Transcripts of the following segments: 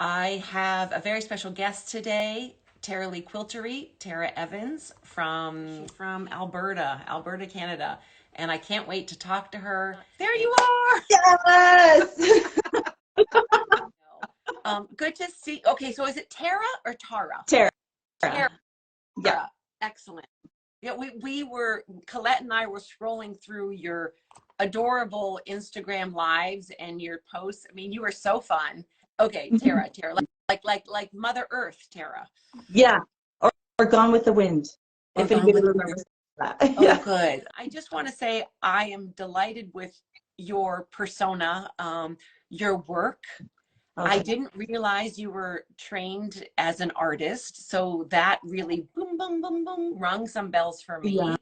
I have a very special guest today, Taralee Quiltery, Tara Evans from Alberta, Canada. And I can't wait to talk to her. There you are. Yes. Good to see. Okay, so is it Tara or Tara? Tara. Tara. Yeah. Excellent. Yeah, we were, Colette and I were scrolling through your adorable Instagram lives and your posts. I mean, you were so fun. Okay, Tara, like Mother Earth, Tara. Yeah. Or Gone with the Wind, Or if Gone anybody with remembers that. Oh, Yeah. good. I just want to say I am delighted with your persona, your work. I Okay. didn't realize you were trained as an artist, so that really boom, boom, boom, boom, rung some bells for Yeah. me.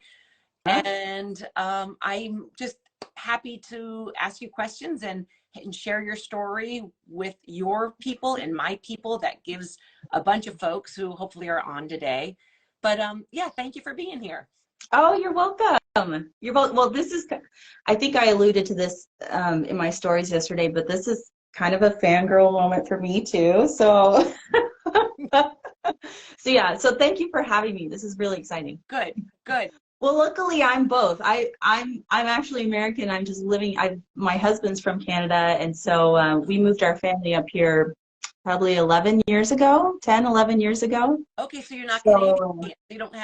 And I'm just happy to ask you questions and share your story with your people and my people. That gives a bunch of folks who hopefully are on today. But yeah, thank you for being here. Oh, you're welcome. You're both, well, this is, I think I alluded to this in my stories yesterday, but this is kind of a fangirl moment for me too. So, so yeah, so thank you for having me. This is really exciting. Good, good. Well, luckily I'm both. I'm actually American. I'm just living. My husband's from Canada, and so we moved our family up here probably 11 years ago, 10, 11 years ago. Okay, so you're not Canadian. So, You don't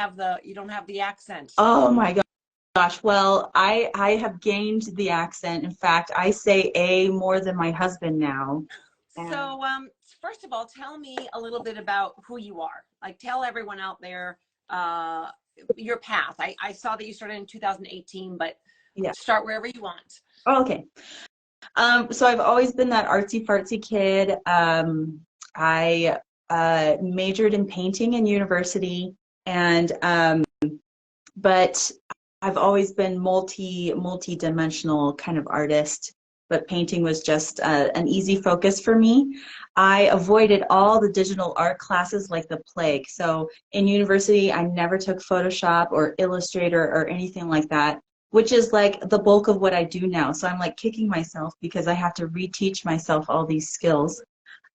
have the accent. oh my gosh. Well, I have gained the accent. In fact, I say A more than my husband now. And So, first of all, tell me a little bit about who you are. Like, tell everyone out there uh, your path. I saw that you started in 2018, but yeah. start wherever you want. Oh, okay. So I've always been that artsy fartsy kid. I majored in painting in university, and but I've always been multi-dimensional kind of artist. But painting was just an easy focus for me. I avoided all the digital art classes like the plague. So in university, I never took Photoshop or Illustrator or anything like that, which is like the bulk of what I do now. So I'm like kicking myself because I have to reteach myself all these skills.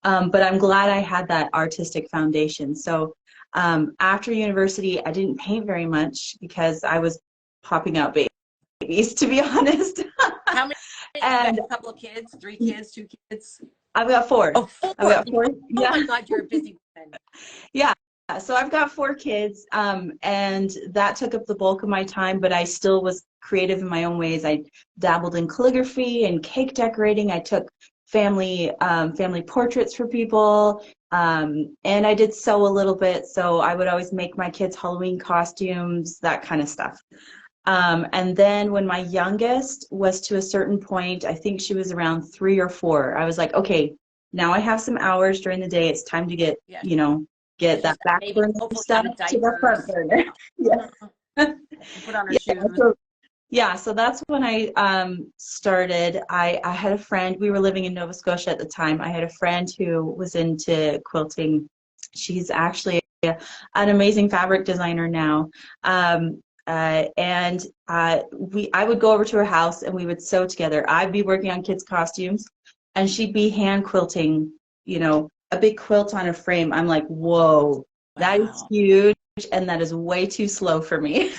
But I'm glad I had that artistic foundation. So after university, I didn't paint very much because I was popping out babies, to be honest. How many? You got And a couple of kids, 3 kids, 2 kids? I've got four. Oh, I've four. got four. Oh Yeah. my God, you're a busy woman. Yeah. So I've got four kids, and that took up the bulk of my time, but I still was creative in my own ways. I dabbled in calligraphy and cake decorating. I took family portraits for people, and I did sew a little bit. So I would always make my kids Halloween costumes, that kind of stuff. And then when my youngest was to a certain point, I think she was around 3 or 4, I was like, okay, now I have some hours during the day. It's time to get, Yeah, get she's that back maybe burner hopefully stuff out of to the front diapers. burner. Yeah. Put on her Yeah. shoes. So, yeah, so that's when I started. I had a friend, we were living in Nova Scotia at the time. I had a friend who was into quilting. She's actually an amazing fabric designer now. And I would go over to her house and we would sew together. I'd be working on kids' costumes and she'd be hand quilting, a big quilt on a frame. I'm like, whoa, that is Wow. huge and that is way too slow for me.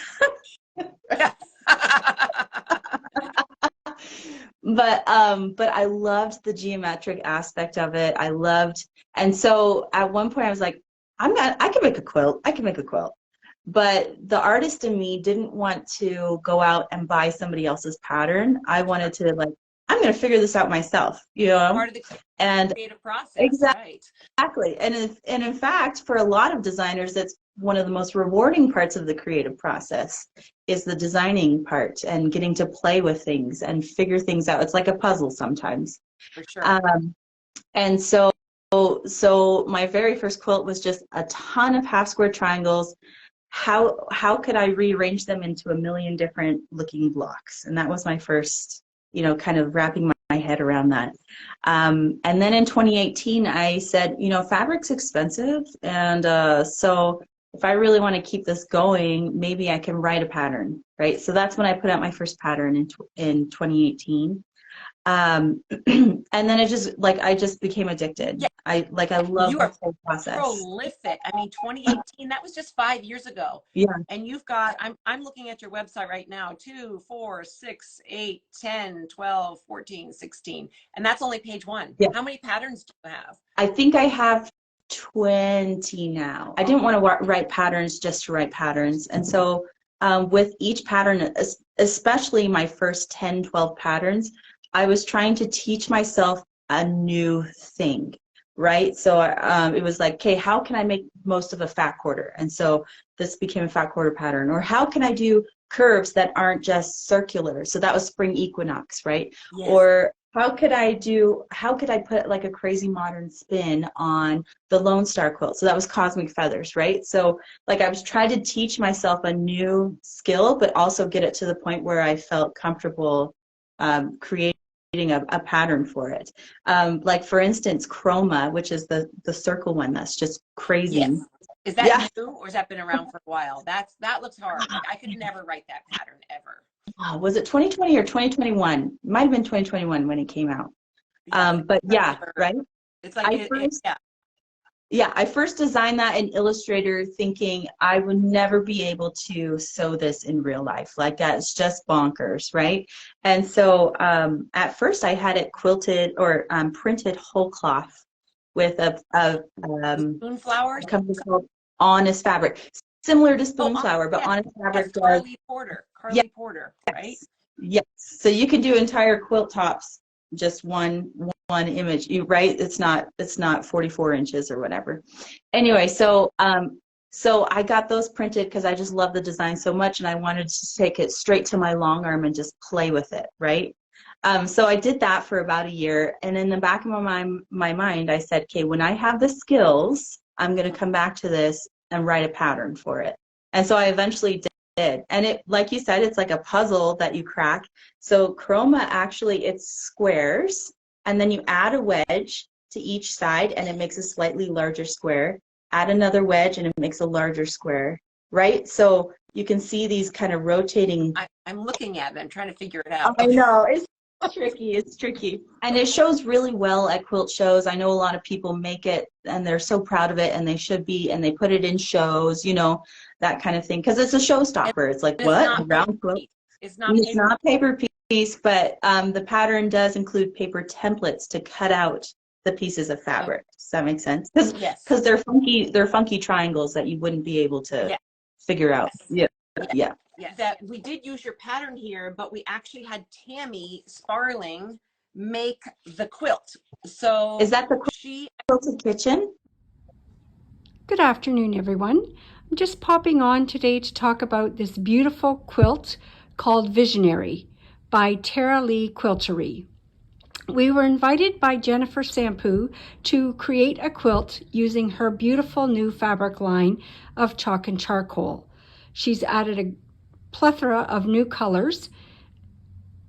But I loved the geometric aspect of it. I loved, and so at one point I was like, I can make a quilt. I can make a quilt. But the artist in me didn't want to go out and buy somebody else's pattern. I wanted to like, I'm going to figure this out myself, Part of the And creative process, exactly. right? Exactly. And in fact, for a lot of designers, that's one of the most rewarding parts of the creative process is the designing part and getting to play with things and figure things out. It's like a puzzle sometimes. For sure. Um, and so my very first quilt was just a ton of half square triangles. How could I rearrange them into a million different looking blocks? And that was my first, kind of wrapping my head around that. And then in 2018, I said, fabric's expensive. And so if I really want to keep this going, maybe I can write a pattern, right? So that's when I put out my first pattern in 2018. And then it just like I just became addicted. Yeah. I love You the are whole process. prolific. I mean, 2018, that was just 5 years ago. Yeah. And you've got, I'm looking at your website right now, 2, 4, 6, 8, 10, 12, 14, 16. And that's only page one. Yeah. How many patterns do you have? I think I have 20 now. I didn't want to write patterns just to write patterns. And so with each pattern, especially my first 10, 12 patterns, I was trying to teach myself a new thing, right? So it was like, okay, how can I make most of a fat quarter? And so this became a fat quarter pattern. Or how can I do curves that aren't just circular? So that was spring equinox, right? Yes. Or how could I put like a crazy modern spin on the Lone Star quilt? So that was cosmic feathers, right? So like I was trying to teach myself a new skill, but also get it to the point where I felt comfortable creating a pattern for it. Like for instance, chroma, which is the circle one that's just crazy. Yes. Is that new, or has that been around for a while? That looks hard. Like I could never write that pattern ever. Was it 2020 or 2021? Might have been 2021 when it came out. But yeah, right? It's like, I first designed that in Illustrator thinking I would never be able to sew this in real life. Like that's just bonkers, right? And so at first I had it quilted or printed whole cloth with a Spoonflower company called Honest Fabric. Similar to Spoonflower, but yes. Honest Fabric does. Carly Porter, right? Yes. So you can do entire quilt tops, just one image. Right? It's not 44 inches or whatever. Anyway, so I got those printed because I just love the design so much, and I wanted to take it straight to my long arm and just play with it, right? So I did that for about a year, and in the back of my mind, I said, okay, when I have the skills, I'm going to come back to this and write a pattern for it. And so I eventually did. And it, like you said, it's like a puzzle that you crack. So chroma actually, it's squares, and then you add a wedge to each side, and it makes a slightly larger square. Add another wedge, and it makes a larger square, right? So you can see these kind of rotating. I'm looking at it. I'm trying to figure it out. I know. It's tricky. And it shows really well at quilt shows. I know a lot of people make it and they're so proud of it, and they should be, and they put it in shows, you know, that kind of thing. Because it's a showstopper. It's like, what? A round quilt? It's not paper piece, but the pattern does include paper templates to cut out the pieces of fabric. Does that make sense? Because they're funky triangles that you wouldn't be able to figure out. Yeah. That we did use your pattern here, but we actually had Tammy Sparling make the quilt. So is that the Quilt Kitchen? Good afternoon, everyone. I'm just popping on today to talk about this beautiful quilt called Visionary by Taralee Quiltery. We were invited by Jennifer Sampou to create a quilt using her beautiful new fabric line of chalk and charcoal. She's added a plethora of new colors,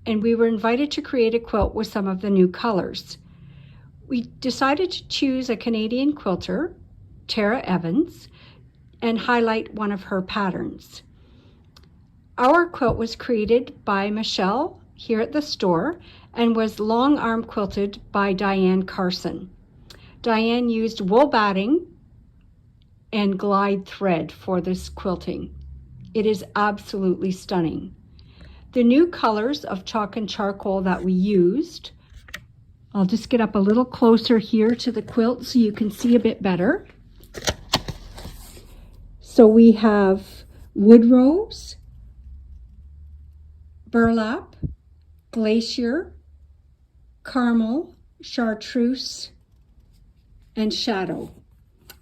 and we were invited to create a quilt with some of the new colors. We decided to choose a Canadian quilter, Tara Evans, and highlight one of her patterns. Our quilt was created by Michelle here at the store and was long arm quilted by Diane Carson. Diane used wool batting and glide thread for this quilting. It is absolutely stunning. The new colors of chalk and charcoal that we used, I'll just get up a little closer here to the quilt so you can see a bit better. So we have wood rose, burlap, glacier, caramel, chartreuse, and shadow,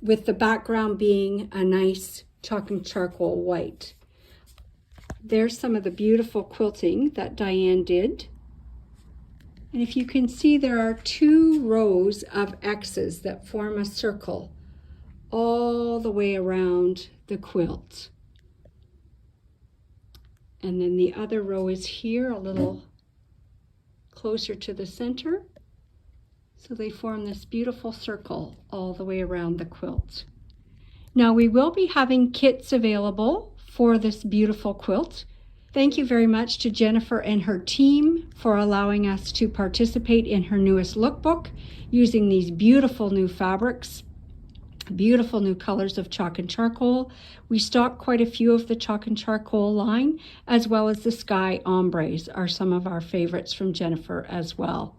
with the background being a nice chalk and charcoal white. There's some of the beautiful quilting that Diane did. And if you can see, there are 2 rows of X's that form a circle all the way around the quilt. And then the other row is here, a little closer to the center. So they form this beautiful circle all the way around the quilt. Now we will be having kits available for this beautiful quilt. Thank you very much to Jennifer and her team for allowing us to participate in her newest lookbook using these beautiful new fabrics, beautiful new colors of chalk and charcoal. We stock quite a few of the chalk and charcoal line, as well as the sky ombres are some of our favorites from Jennifer as well.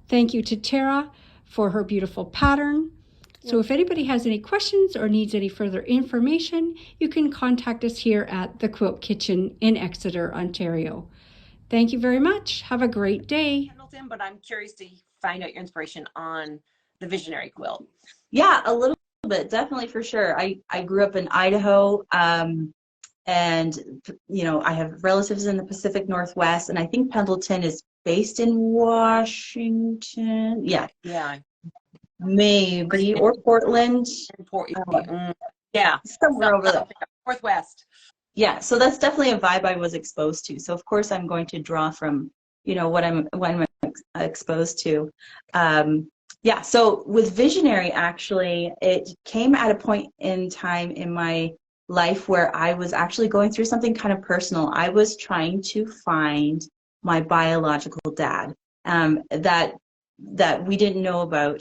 Thank you to Tara for her beautiful pattern. So if anybody has any questions or needs any further information, you can contact us here at the Quilt Kitchen in Exeter, Ontario. Thank you very much. Have a great day. Hamilton, but I'm curious to find out your inspiration on the Visionary Quilt. Yeah, a little bit, definitely, for sure. I grew up in Idaho, and you know, I have relatives in the Pacific Northwest, and I think Pendleton is based in Washington. Yeah. Yeah. Maybe, or Portland. Yeah. Somewhere over there. Northwest. Yeah, so that's definitely a vibe I was exposed to. So of course I'm going to draw from, you know, what I'm exposed to. Yeah, so with Visionary, actually, it came at a point in time in my life where I was actually going through something kind of personal. I was trying to find my biological dad, that we didn't know about.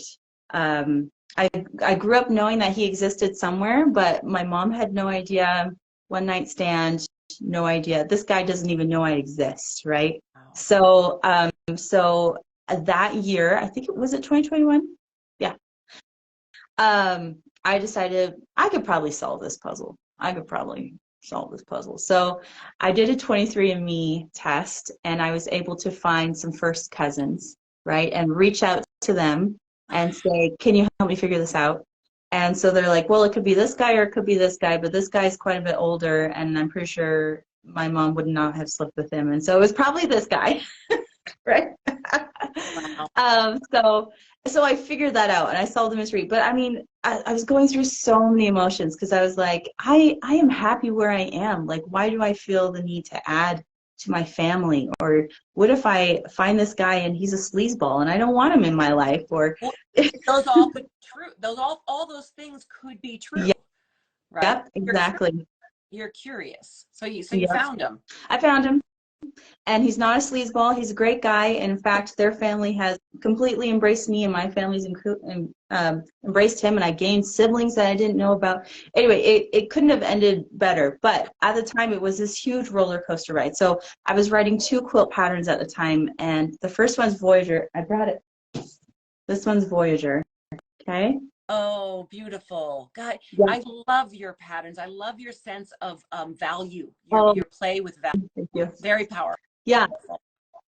I grew up knowing that he existed somewhere, but my mom had no idea. One night stand, no idea. This guy doesn't even know I exist, right? Wow. So that year, I think it was 2021. Yeah. I decided I could probably solve this puzzle. So I did a 23andMe test, and I was able to find some first cousins, right, and reach out to them and say, can you help me figure this out? And so they're like, well, it could be this guy or it could be this guy, but this guy's quite a bit older, and I'm pretty sure my mom would not have slept with him. And so it was probably this guy, right? Wow. So I figured that out, and I solved the mystery. But I mean, I was going through so many emotions, because I was like, I am happy where I am. Like, why do I feel the need to add to my family? Or what if I find this guy and he's a sleazeball and I don't want him in my life? Or those all could true. All those things could be true. Yeah. Right? Yep, exactly. You're curious. So you Yes. found him. I found him. And he's not a sleazeball. He's a great guy. And in fact, their family has completely embraced me, and my family's embraced him. And I gained siblings that I didn't know about. Anyway, it couldn't have ended better. But at the time, it was this huge roller coaster ride. So I was writing 2 quilt patterns at the time. And the first one's Voyager. I brought it. This one's Voyager. Okay. Oh, beautiful. God, yeah. I love your patterns. I love your sense of value, your play with value. Thank you. Very powerful. Yeah.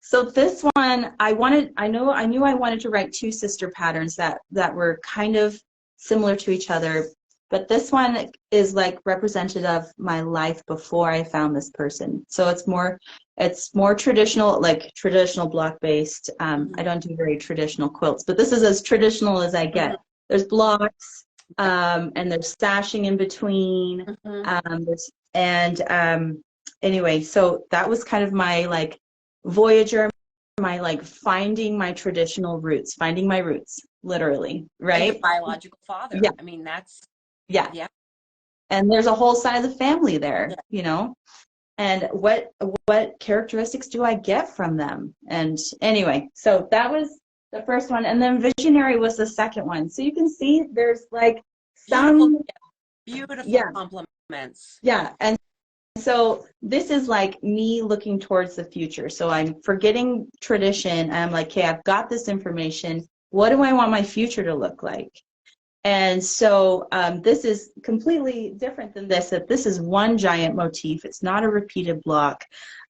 So this one, I knew I wanted to write 2 sister patterns that were kind of similar to each other. But this one is like representative of my life before I found this person. So it's more traditional, like traditional block based. I don't do very traditional quilts, but this is as traditional as I get. There's blocks, and there's stashing in between. Anyway, so that was kind of my like Voyager, my like finding my traditional roots, finding my roots, literally, right? And your biological father. Yeah. I mean, that's yeah. And there's a whole side of the family there, you know. And what characteristics do I get from them? And anyway, so that was the first one, and then Visionary was the second one. So you can see there's like some beautiful compliments. Yeah, and so this is like me looking towards the future. So I'm forgetting tradition. I'm like, okay, I've got this information. What do I want my future to look like? And so this is completely different than this. That this is one giant motif. It's not a repeated block.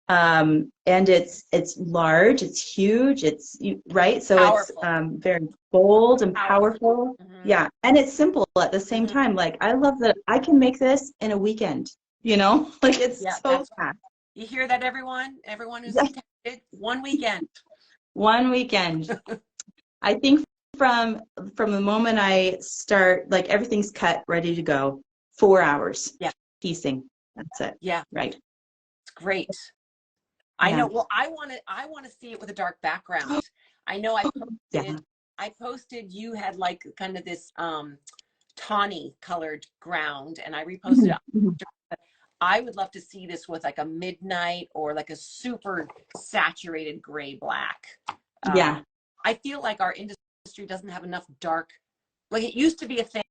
And it's large, it's huge, it's right. So powerful. It's very bold and powerful. Yeah, and it's simple at the same time. Like, I love that I can make this in a weekend. You know, like it's so fast. You hear that, everyone? Everyone who's attended, one weekend. One weekend. I think from the moment I start, like everything's cut, ready to go. 4 hours. Yeah, piecing. That's it. Yeah, right. It's great. I know. Well, I want to see it with a dark background. I know I posted you had like kind of this tawny colored ground, and I reposted it. I would love to see this with like a midnight or like a super saturated gray black. Yeah. I feel like our industry doesn't have enough dark, like it used to be a thing,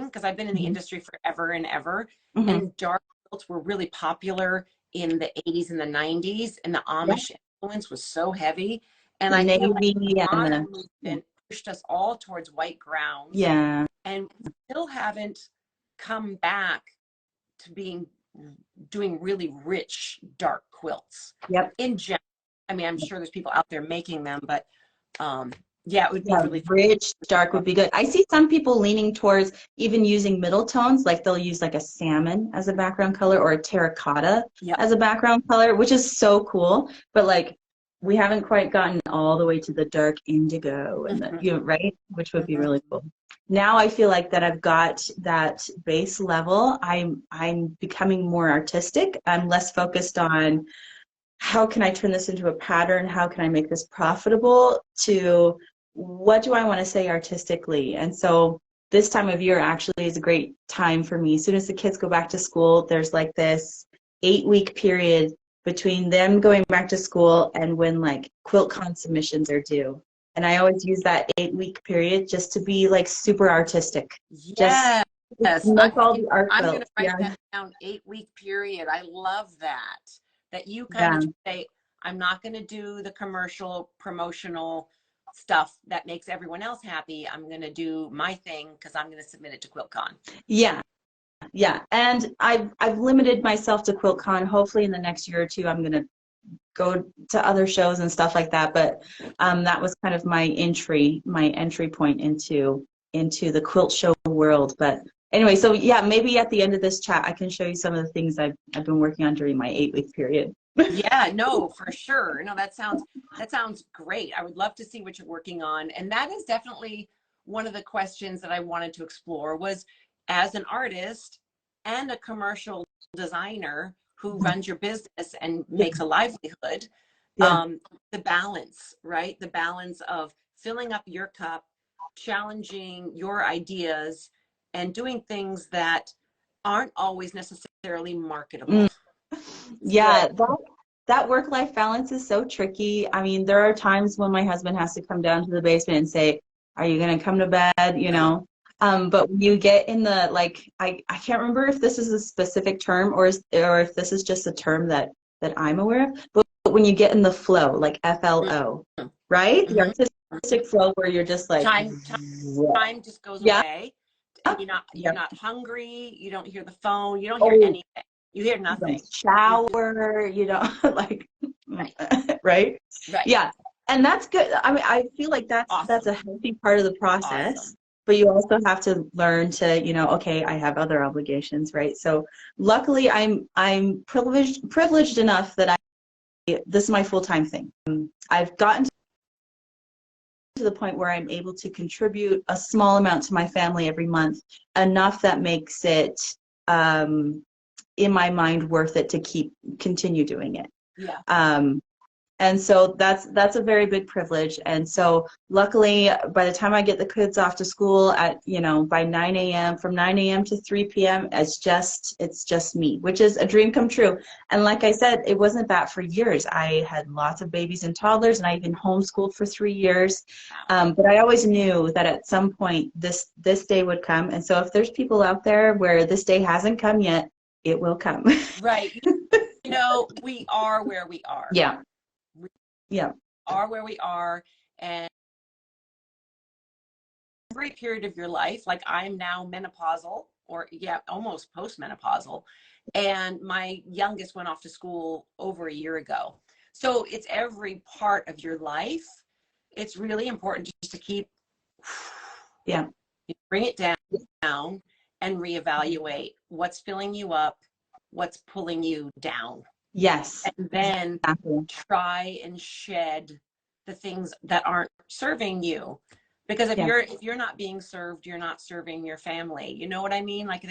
because I've been in the industry forever and ever, and dark quilts were really popular in the 80s and the 90s, and the Amish influence was so heavy. And The I feel like navy the and modern the movement pushed us all towards white grounds. yeah. And we still haven't come back to doing really rich dark quilts. Yep. In general, I mean, I'm sure there's people out there making them, but yeah, it would be really rich dark would be good. I see some people leaning towards even using middle tones, like they'll use like a salmon as a background color or a terracotta as a background color, which is so cool. But like we haven't quite gotten all the way to the dark indigo and the, you know, right, which would be really cool. Now I feel like that I've got that base level. I'm becoming more artistic. I'm less focused on how can I turn this into a pattern? How can I make this profitable? To what do I want to say artistically? And so this time of year actually is a great time for me. As soon as the kids go back to school, there's like this 8-week period between them going back to school and when like QuiltCon submissions are due. And I always use that 8-week period just to be like super artistic. Yes. Just make all the art I'm quilts. going to write that down, 8-week period. I love that. That you kind of say, I'm not going to do the commercial promotional stuff that makes everyone else happy. I'm going to do my thing because I'm going to submit it to QuiltCon. Yeah. Yeah. And I've limited myself to QuiltCon. Hopefully in the next year or two, I'm going to go to other shows and stuff like that. But that was kind of my entry point into the quilt show world. But anyway, so yeah, maybe at the end of this chat, I can show you some of the things I've been working on during my 8-week period. Yeah, no, for sure. No, that sounds great. I would love to see what you're working on. And that is definitely one of the questions that I wanted to explore was, as an artist and a commercial designer who runs your business and makes a livelihood, the balance, right? The balance of filling up your cup, challenging your ideas, and doing things that aren't always necessarily marketable. Yeah, that work-life balance is so tricky. I mean, there are times when my husband has to come down to the basement and say, are you going to come to bed? You know, but when you get in the, like, I can't remember if this is a specific term or if this is just a term that I'm aware of, but when you get in the flow, like FLO, right? The artistic flow where you're just like, time just goes away. And you're not hungry. You don't hear the phone. You don't hear anything. You hear nothing. You don't shower. You don't like, right? Yeah, and that's good. I mean, I feel like that's a healthy part of the process. But you also have to learn to, you know, okay, I have other obligations, right? So luckily, I'm privileged enough that this is my full-time thing. I've gotten to the point where I'm able to contribute a small amount to my family every month, enough that makes it in my mind worth it to continue doing it. And so that's a very big privilege. And so luckily, by the time I get the kids off to school at, you know, by 9 a.m., from 9 a.m. to 3 p.m., it's just me, which is a dream come true. And like I said, it wasn't that for years. I had lots of babies and toddlers, and I've been homeschooled for 3 years. But I always knew that at some point this day would come. And so if there's people out there where this day hasn't come yet, it will come. Right. You know, we are where we are. We are where we are, and a great period of your life. Like I'm now menopausal, or almost postmenopausal, and my youngest went off to school over a year ago. So it's every part of your life. It's really important just to keep, bring it down and reevaluate what's filling you up, what's pulling you down. Yes. And then try and shed the things that aren't serving you. Because if you're not being served, you're not serving your family. You know what I mean? Like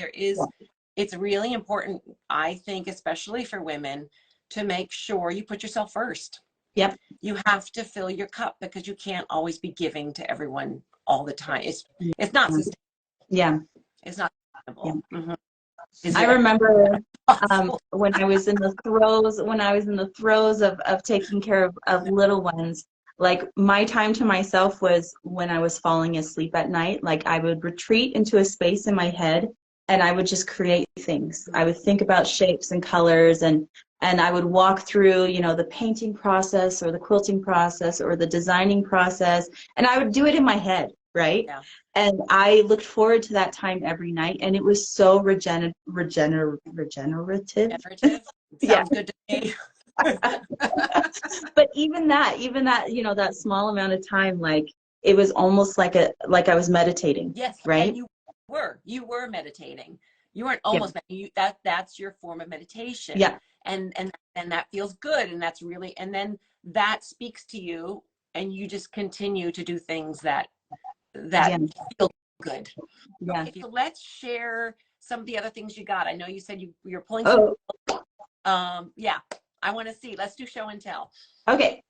it's really important, I think, especially for women, to make sure you put yourself first. You have to fill your cup because you can't always be giving to everyone all the time. It's not sustainable. It's not sustainable. I remember Awesome. when I was in the throes of taking care of little ones, like my time to myself was when I was falling asleep at night. Like I would retreat into a space in my head and I would just create things. I would think about shapes and colors and I would walk through, you know, the painting process or the quilting process or the designing process, and I would do it in my head, right? Yeah. And I looked forward to that time every night, and it was so regenerative. Generative. Yeah. Sounds good to me. But even that, you know, that small amount of time, like it was almost like I was meditating. Yes, right? and you were meditating. You weren't Yeah. almost that's your form of meditation. Yeah. And that feels good, and that's really, and then that speaks to you, and you just continue to do things that Yeah. feel good. Yeah. Okay, so let's share some of the other things you got. I know you said you're pulling Oh, yeah, I want to see. Let's do show and tell. okay.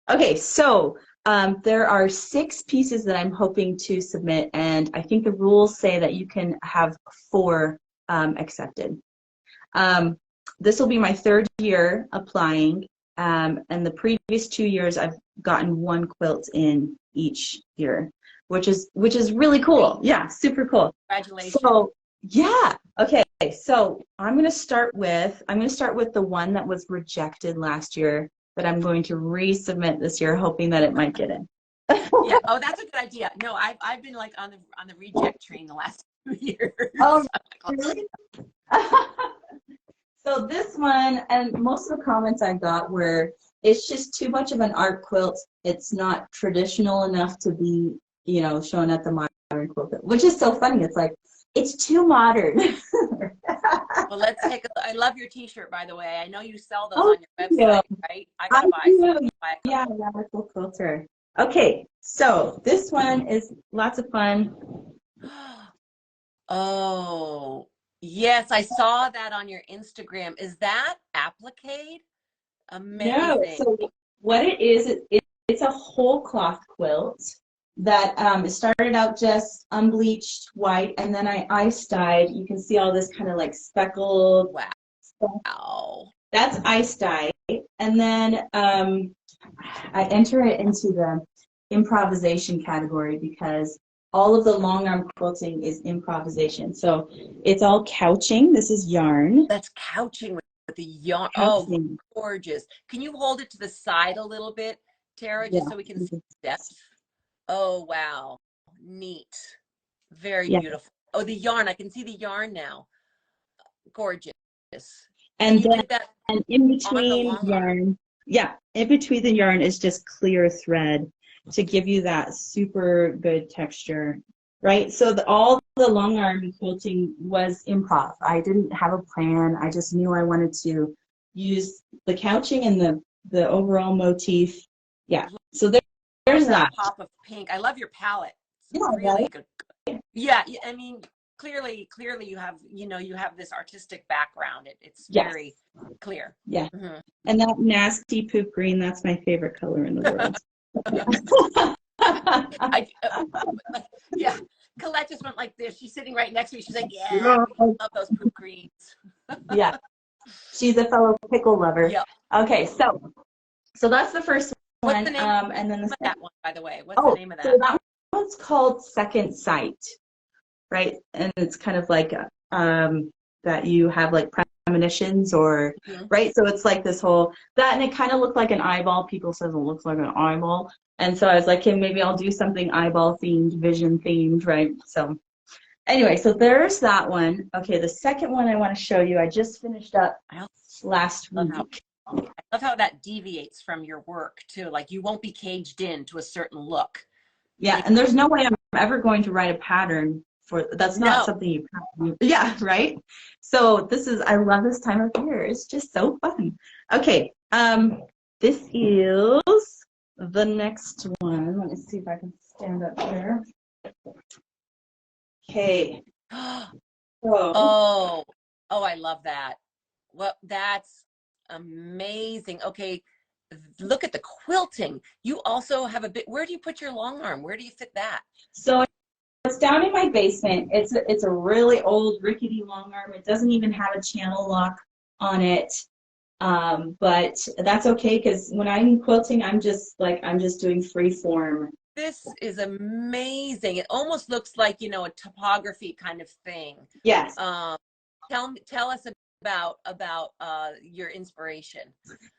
Okay, so there are 6 pieces that I'm hoping to submit, and I think the rules say that you can have 4 accepted. This will be my 3rd year applying, and the previous 2 years I've gotten 1 quilt in each year, which is really cool. Yeah, super cool. Congratulations. So yeah, okay. So I'm gonna start with the one that was rejected last year that I'm going to resubmit this year, hoping that it might get in. Yeah. Oh, that's a good idea. No, I've been like on the reject train the last 2 years. Oh, really? So this one, and most of the comments I got were, it's just too much of an art quilt. It's not traditional enough to be, you know, shown at the modern quilt, which is so funny. It's like, it's too modern. Well, let's take a, I love your t-shirt, by the way. I know you sell those Oh, on your website, right? I gotta buy some. Yeah, Radical Quilter. Okay, so this one is lots of fun. Oh, yes, I saw that on your Instagram. Is that applique? Amazing. No, so what it is, it's a whole cloth quilt that it started out just unbleached white, and then I ice dyed. You can see all this kind of like speckled Wow. stuff. Wow. That's ice dye, and then I enter it into the improvisation category because all of the long arm quilting is improvisation. So it's all couching. This is yarn. That's couching with the yarn. Couching. Oh, gorgeous. Can you hold it to the side a little bit, Tara, just so we can see the depth? Oh, wow. Neat. Very beautiful. Oh, the yarn. I can see the yarn now. Gorgeous. And you then did that and in between yarn, in between the yarn is just clear thread to give you that super good texture, right? So all the long arm quilting was improv. I didn't have a plan. I just knew I wanted to use the couching and the overall motif. Yeah. So there's that. Pop of pink. I love your palette. It's Yeah, really right? good. Yeah, I mean, clearly you have, you know, you have this artistic background. It's very clear. Yeah. Mm-hmm. And that nasty poop green, that's my favorite color in the world. Yeah, Colette just went like this. She's sitting right next to me. She's like, yeah, I love those poop greens. Yeah, she's a fellow pickle lover. Yeah. Okay, so that's the first one. What's the name and then of that one, by the way? What's the name of that? So that one's called Second Sight, right? And it's kind of like that you have like premonitions or right. So it's like this whole that, and it kind of looked like an eyeball. People says it looks like an eyeball, and so I was like, okay, maybe I'll do something eyeball themed, vision themed, right? So anyway, so there's that one. Okay, the second one I want to show you, I just finished up last week. I love how that deviates from your work too. Like you won't be caged in to a certain look. Yeah, and there's no way I'm ever going to write a pattern for that's not something you practice. Yeah, right? So this is, I love this time of year. It's just so fun. Okay, this is the next one. Let me see if I can stand up here. Okay. Oh, I love that. Well, that's amazing. Okay, look at the quilting. You also have a bit, where do you put your long arm? Where do you fit that? So it's down in my basement. It's a really old rickety long arm. It doesn't even have a channel lock on it. But that's okay because when I'm quilting, I'm just doing free form. This is amazing. It almost looks like, you know, a topography kind of thing. Yes. Tell us about your inspiration.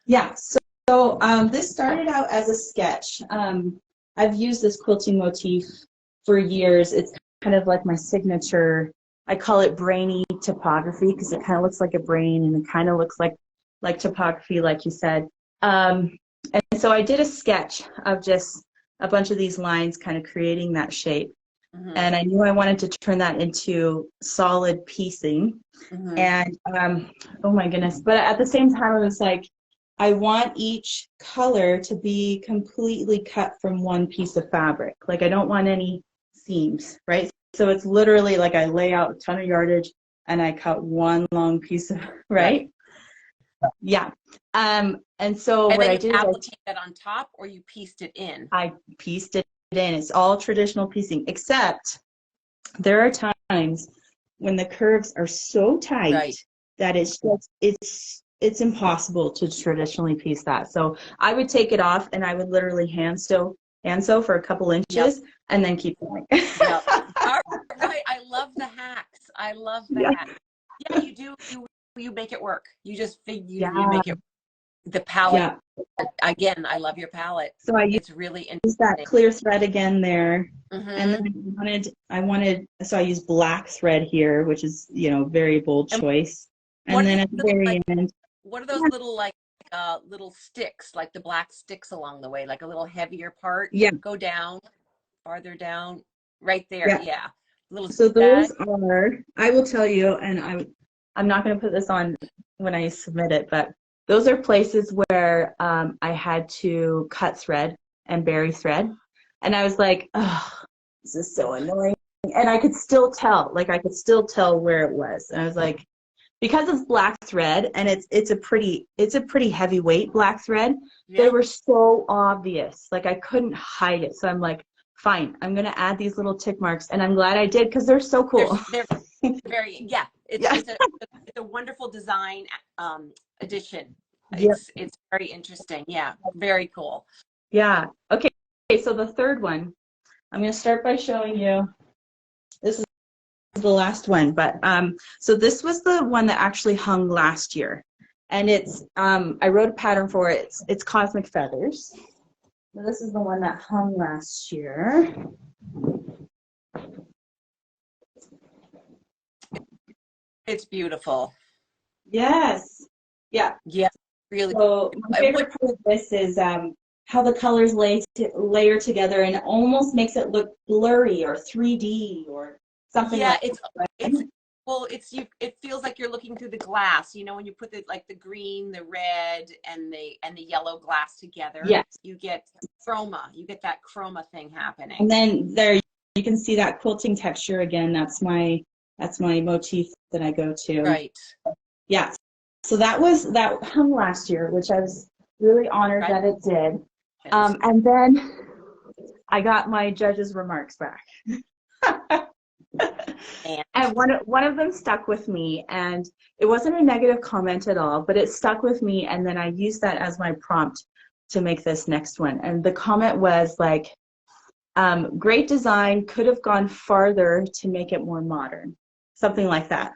Yeah. So this started out as a sketch. I've used this quilting motif for years. It's kind of like my signature. I call it brainy topography because it kind of looks like a brain and it kind of looks like topography, like you said. And so I did a sketch of just a bunch of these lines kind of creating that shape. Mm-hmm. And I knew I wanted to turn that into solid piecing. Mm-hmm. And oh my goodness. But at the same time, I was like, I want each color to be completely cut from one piece of fabric. Like I don't want any seams, right? So it's literally like I lay out a ton of yardage and I cut one long piece of, right? Yeah. And so what I did is applique that on top, or you pieced it in? I pieced it in. It's all traditional piecing, except there are times when the curves are so tight that it's impossible to traditionally piece that. So I would take it off and I would literally hand sew for a couple inches and then keep going. Yep. All right. I love the hacks. I love that. Yeah, you do. You make it work. You just you make it. The palette. Yeah. Again, I love your palette. So it's really interesting. That clear thread again there. Mm-hmm. And then I wanted, so I used black thread here, which is, you know, very bold choice. And then at the very end. What are those little little sticks, like the black sticks along the way, like a little heavier part? Yeah. Go down, farther down, right there. Yeah. So those are, I will tell you, and I'm not going to put this on when I submit it, but those are places where I had to cut thread and bury thread. And I was like, oh, this is so annoying. And I could still tell, where it was. And I was like, because it's black thread and it's a pretty heavyweight black thread, they were so obvious. Like I couldn't hide it. So I'm like, fine, I'm going to add these little tick marks. And I'm glad I did because they're so cool. They're very, it's a wonderful design addition. It's very interesting. Yeah, very cool. Yeah. Okay, so the third one, I'm going to start by showing you. This is the last one, but so this was the one that actually hung last year, and it's I wrote a pattern for it. It's Cosmic Feathers. So this is the one that hung last year. It's beautiful. Yes. Yeah. Yeah. Really. So my favorite part of this is how the colors layer together and it almost makes it look blurry or 3D or something. Yeah, like it feels like you're looking through the glass. You know, when you put the green, the red, and the yellow glass together. Yes. You get chroma. You get that chroma thing happening. And then there you can see that quilting texture again. That's my motif that I go to. Right. Yeah. So that hung last year, which I was really honored that it did. And then I got my judges' remarks back. And one of them stuck with me, and it wasn't a negative comment at all, but it stuck with me, and then I used that as my prompt to make this next one. And the comment was like, great design, could have gone farther to make it more modern. Something like that,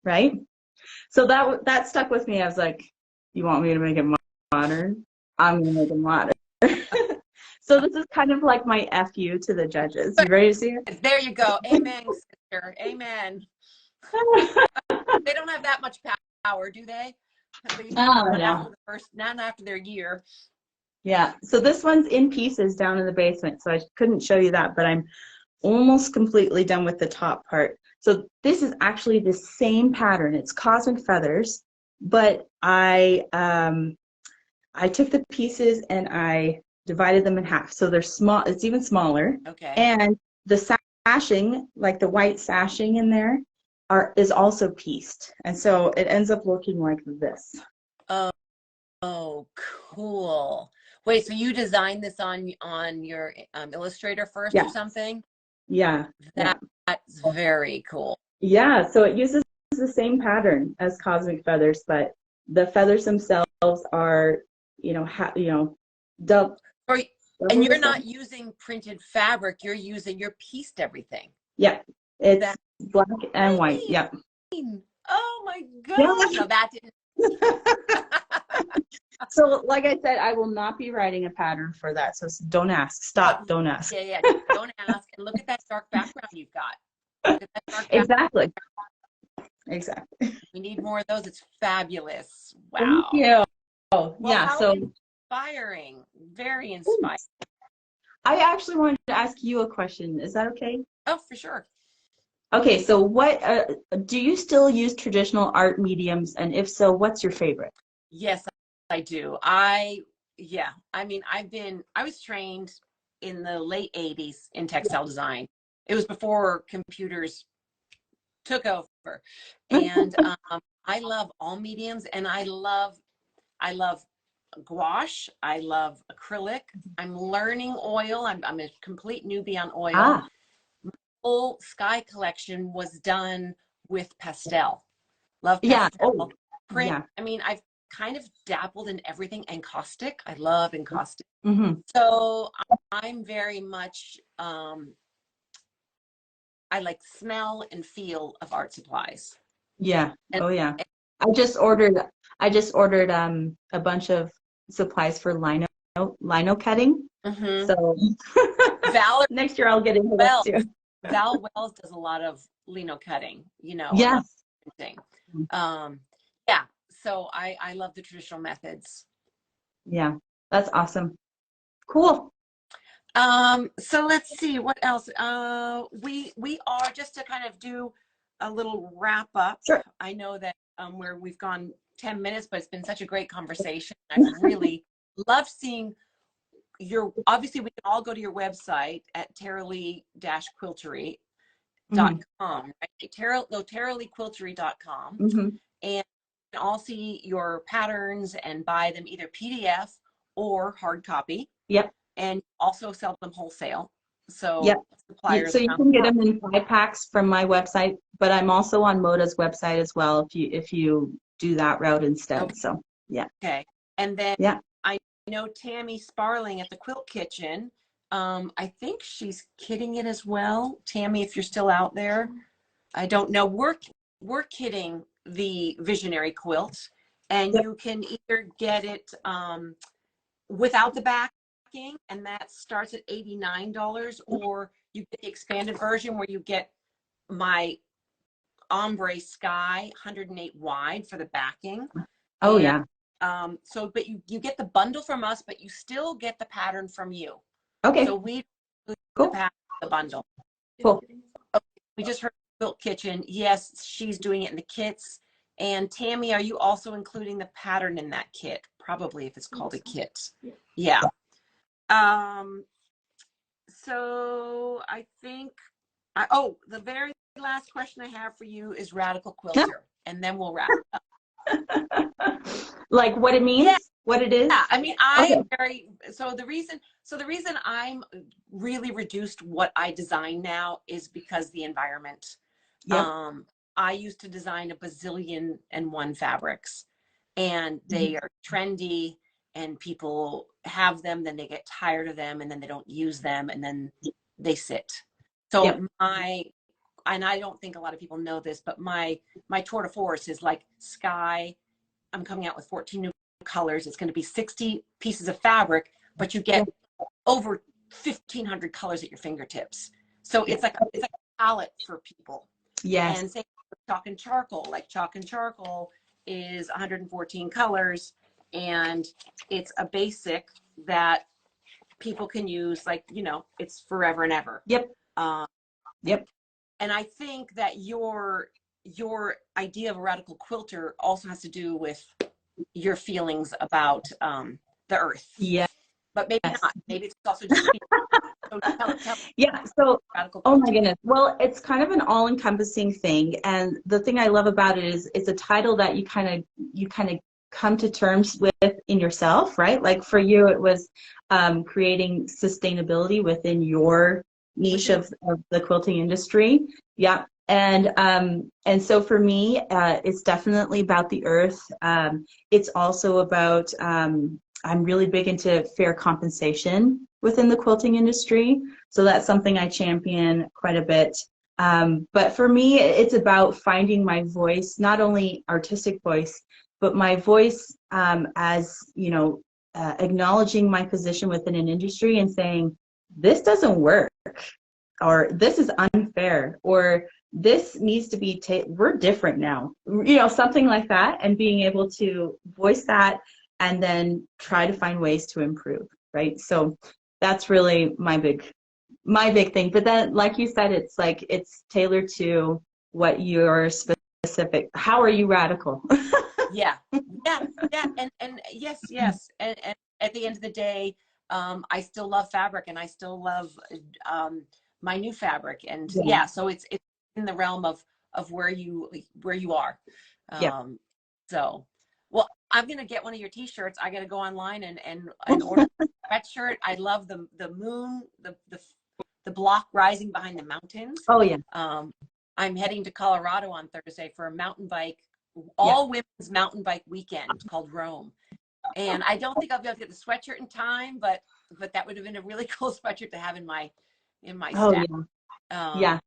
right? So that stuck with me. I was like, you want me to make it modern? I'm going to make it modern. So this is kind of like my FU to the judges. You ready to see it? There you go. Amen, sister. Amen. They don't have that much power, do they? Not after their year. Yeah. So this one's in pieces down in the basement. So I couldn't show you that, but I'm almost completely done with the top part. So this is actually the same pattern. It's Cosmic Feathers, but I took the pieces and I divided them in half. So they're small. It's even smaller. Okay. And the sashing, like the white sashing in there, is also pieced. And so it ends up looking like this. Oh, cool. Wait, so you designed this on your Illustrator first or something? Yeah. Yeah. That's very cool. Yeah. So it uses the same pattern as Cosmic Feathers, but the feathers themselves are, double, Or, and double the you're size. not using printed fabric, you're pieced everything. Yeah. It's That's black and white. Yeah. oh my Yeah. gosh. No, that didn't. So, like I said, I will not be writing a pattern for that. So don't ask. Stop. Don't ask. Yeah. Don't ask. And look at that dark background you've got. Look at that dark background. Exactly. We need more of those. It's fabulous. Wow. Thank you. Oh, Well, yeah. how So inspiring. Very inspiring. I actually wanted to ask you a question. Is that okay? Oh, for sure. Okay. So what do you still use traditional art mediums? And if so, what's your favorite? Yes, I do. I mean, I was trained in the late 80s in textile design. It was before computers took over. And I love all mediums, and I love gouache. I love acrylic. I'm learning oil. I'm a complete newbie on oil. Ah, My whole sky collection was done with pastel. Love yeah. pastel. Oh, Print. yeah. I mean, I've kind of dabbled in everything. Encaustic. I love encaustic. Mm-hmm. So I'm very much I like smell and feel of art supplies. Yeah. And, Oh, yeah. I just ordered a bunch of supplies for lino cutting. mm-hmm. So Valerie next year I'll get into Wells. that too. Val Wells does a lot of lino cutting, Yes. thing. Yeah. So I love the traditional methods. Yeah. That's awesome. Cool. So let's see what else. We are, just to kind of do a little wrap up. Sure. I know that where we've gone 10 minutes, but it's been such a great conversation. I really love seeing obviously we can all go to your website at Taralee-Quiltery.com, right? Taralee-Quiltery.com, Mm-hmm. and you can all see your patterns and buy them either PDF or hard copy. Yep. And also sell them wholesale. So Yep. suppliers. So you can get them in 5 packs from my website, but I'm also on Moda's website as well if you do that route instead. Okay. So yeah. Okay. And then yeah. I know Tammy Sparling at the Quilt Kitchen. I think she's kitting it as well. Tammy, if you're still out there, I don't know. We're kitting the Visionary Quilt, and Yep. you can either get it without the backing, and that starts at $89, or you get the expanded version where you get my ombre sky 108 wide for the backing. Oh, and, yeah. But you get the bundle from us, but you still get the pattern from you. Okay. So we cool. the bundle. Cool. Okay, we just heard Quilt Kitchen. Yes, she's doing it in the kits. And Tammy, are you also including the pattern in that kit? Probably, if it's called a kit. Yeah. So I think, the very last question I have for you is Radical Quilter, and then we'll wrap it up. Like what it means, yeah. What it is. Yeah, I mean, the reason I'm really reduced what I design now is because the environment. Yep. I used to design a bazillion and one fabrics, and they are trendy, and people have them, then they get tired of them, and then they don't use them, and then they sit. So yep. And I don't think a lot of people know this, but my tour de force is like sky. I'm coming out with 14 new colors. It's going to be 60 pieces of fabric, but you get over 1,500 colors at your fingertips. So it's like a palette for people. Yes. And same with chalk and charcoal. Like chalk and charcoal is 114 colors, and it's a basic that people can use. Like, it's forever and ever. Yep. Yep. And I think that your idea of a radical quilter also has to do with your feelings about the earth. Yeah. But maybe not. Maybe it's also just so tell yeah. So, radical oh my goodness. Well, it's kind of an all-encompassing thing, and the thing I love about it is it's a title that you kind of come to terms with in yourself, right? Like for you, it was creating sustainability within your niche of the quilting industry. Yeah. And so for me, it's definitely about the earth. It's also about, I'm really big into fair compensation within the quilting industry. So that's something I champion quite a bit. But for me, it's about finding my voice, not only artistic voice, but my voice as, you know, acknowledging my position within an industry and saying, this doesn't work, or this is unfair, or this needs to be, we're different now, you know, something like that, and being able to voice that and then try to find ways to improve, right? So that's really my big thing. But then, like you said, it's like it's tailored to what your specific, how are you radical? Yeah, and yes, and at the end of the day, I still love fabric, and I still love my new fabric, and yeah, so it's in the realm of where you are. Yeah. So, well, I'm gonna get one of your T-shirts. I gotta go online and order a sweatshirt. I love the moon, the block rising behind the mountains. Oh yeah. I'm heading to Colorado on Thursday for a mountain bike, all women's mountain bike weekend called Rome. And I don't think I'll be able to get the sweatshirt in time, but that would have been a really cool sweatshirt to have in my staff. Yeah.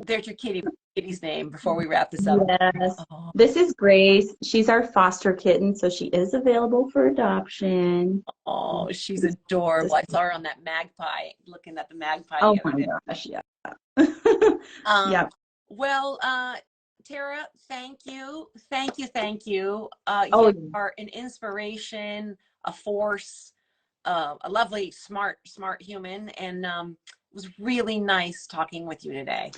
There's your kitty's name before we wrap this up. Yes. Oh. This is Grace. She's our foster kitten, so she is available for adoption. Oh, she's adorable. I saw her on that magpie, looking at the magpie. Oh my gosh, yeah. Yeah. Well, Tara, thank you. You are an inspiration, a force, a lovely, smart human, and it was really nice talking with you today.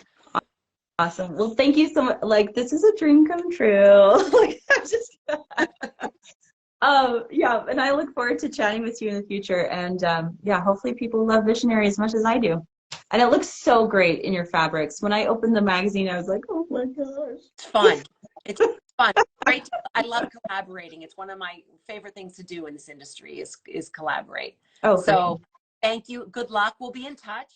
Awesome. Well, thank you so much. Like, this is a dream come true. Like, I'm just, yeah, and I look forward to chatting with you in the future. And yeah, hopefully people love Visionary as much as I do. And it looks so great in your fabrics. When I opened the magazine, I was like, oh my gosh. It's fun. It's fun. Great. I love collaborating. It's one of my favorite things to do in this industry is collaborate. Oh, so thank you. Good luck. We'll be in touch.